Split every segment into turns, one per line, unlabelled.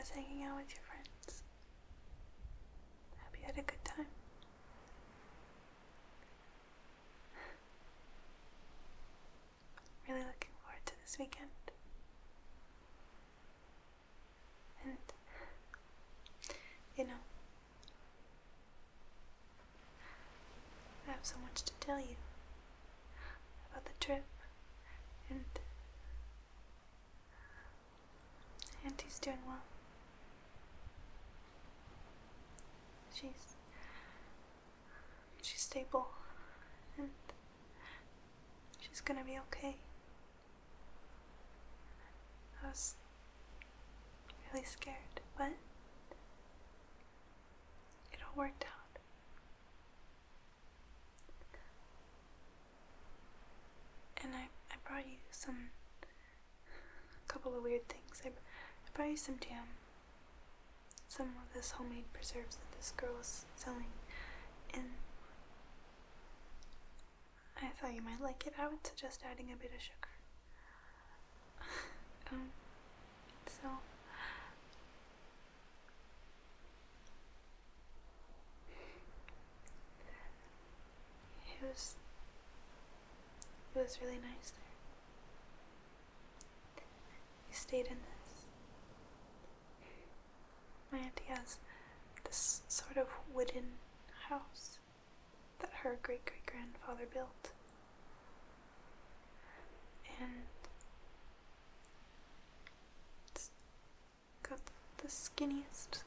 was hanging out with your friends. I hope you had a good time. Really looking forward to this weekend. And, you know, I have so much to tell you about the trip, and Auntie's doing well. She's stable, and she's gonna be okay. I was really scared, but it all worked out. And I brought you a couple of weird things. I brought you some jam, some of this homemade preserves that this girl is selling, and I thought you might like it. I would suggest adding a bit of sugar. So it was really nice there. We stayed in this. My auntie has this sort of wooden house that her great-great-grandfather built. And it's got the skinniest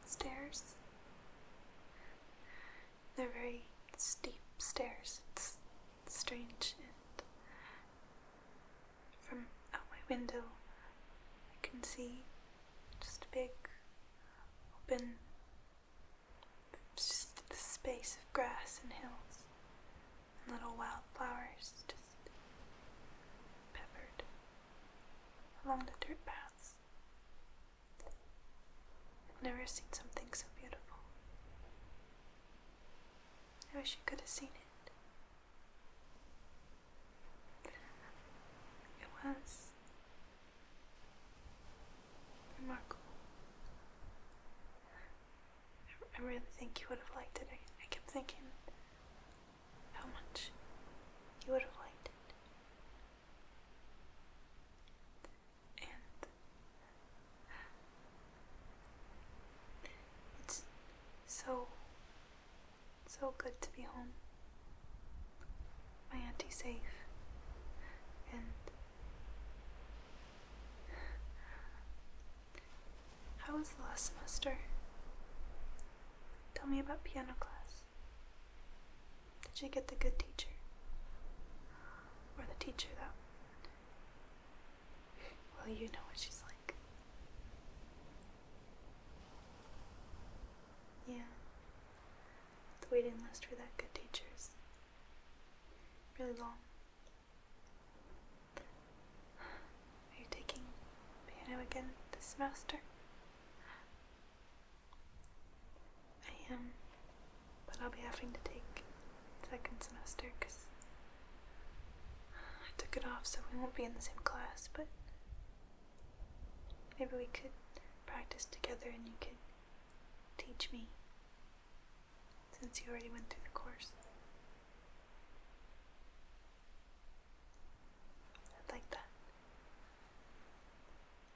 stairs. They're very steep stairs. It's strange, and from out my window I can see just a big open, just the space of grass and hills and little wildflowers just peppered along the dirt paths. I've never seen something so beautiful. I wish you could have seen it. It was remarkable. I really think you would have liked it. I kept thinking how much you would have liked it. And it's so good to be home. My auntie's safe, and how was the last semester? Tell me about piano class. Did you get the good teacher? Or the teacher that... Well, you know what she's like. Yeah. The waiting list for that good teacher is really long. Are you taking piano again this semester? I am, but I'll be having to take second semester because I took it off, so we won't be in the same class, but maybe we could practice together and you could teach me, since you already went through the course. I'd like that.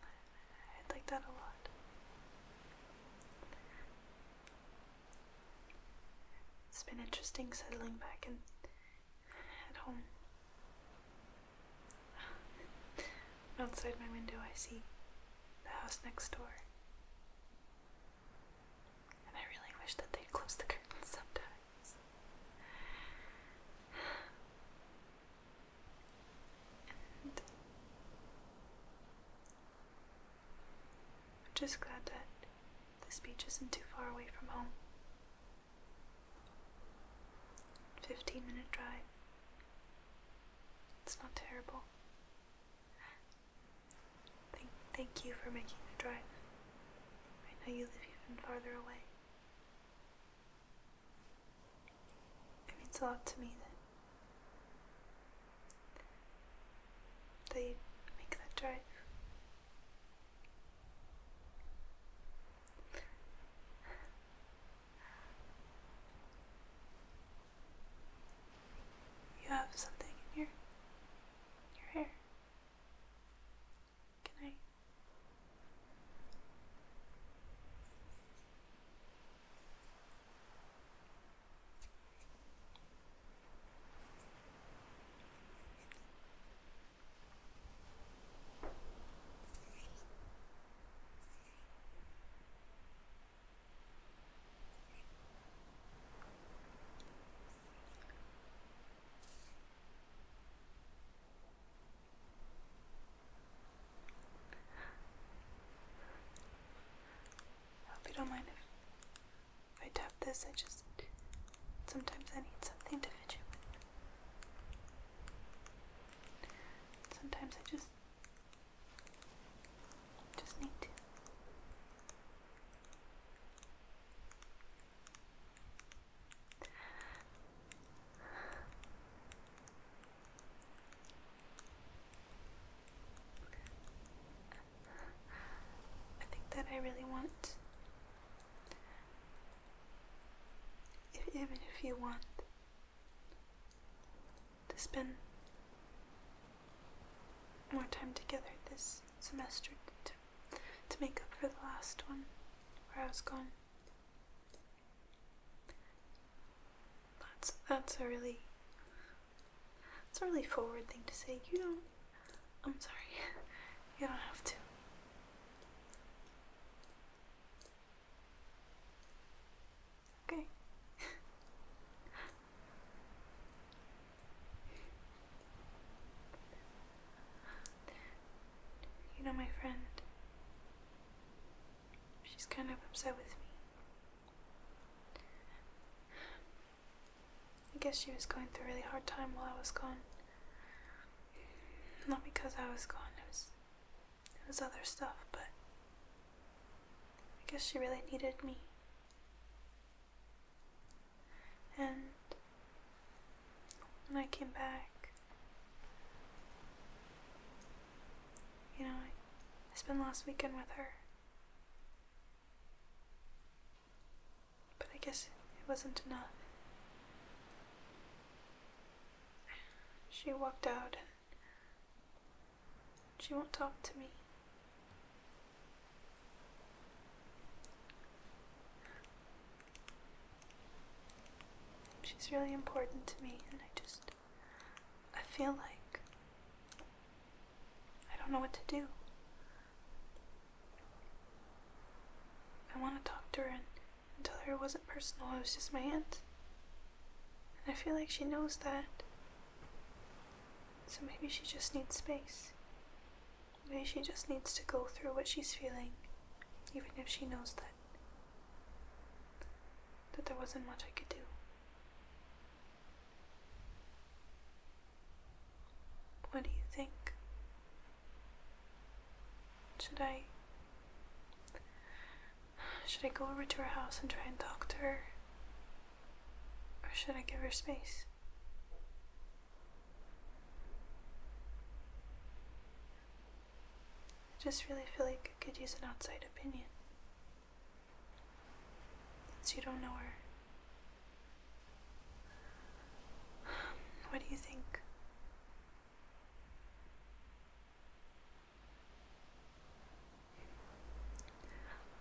I'd like that a lot. It's been interesting settling back at home. Outside my window I see the house next door. And I really wish that they'd close the curtains sometimes. And I'm just glad that this beach isn't too far away from home. 15-minute drive. It's not terrible. Thank you for making the drive. I know you live even farther away. It means a lot to me that you make that drive. this. Sometimes I need something to fidget with. Sometimes I just need to. I think that I really want, even if you want, to spend more time together this semester to make up for the last one where I was gone. That's a really forward thing to say. I'm sorry. You don't have to. Okay. You know, my friend, she's kind of upset with me. I guess she was going through a really hard time while I was gone. Not because I was gone, it was other stuff, but I guess she really needed me. And when I came back, I spent last weekend with her. But I guess it wasn't enough. She walked out and she won't talk to me. She's really important to me, and I feel like I don't know what to do. I want to talk to her and tell her it wasn't personal, it was just my aunt. And I feel like she knows that. So maybe she just needs space. Maybe she just needs to go through what she's feeling, even if she knows that there wasn't much I could do. What do you think? Should I go over to her house and try and talk to her? Or should I give her space? I just really feel like I could use an outside opinion. Since you don't know her. What do you think?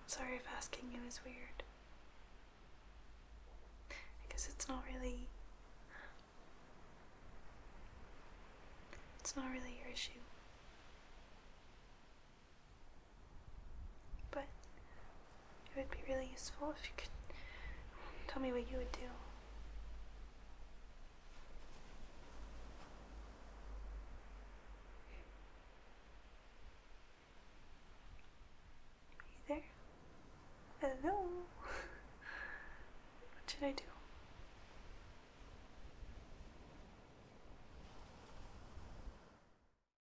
Sorry if asking you is weird. I guess it's not really your issue. But it would be really useful if you could tell me what you would do. Are you there? Hello? What should I do?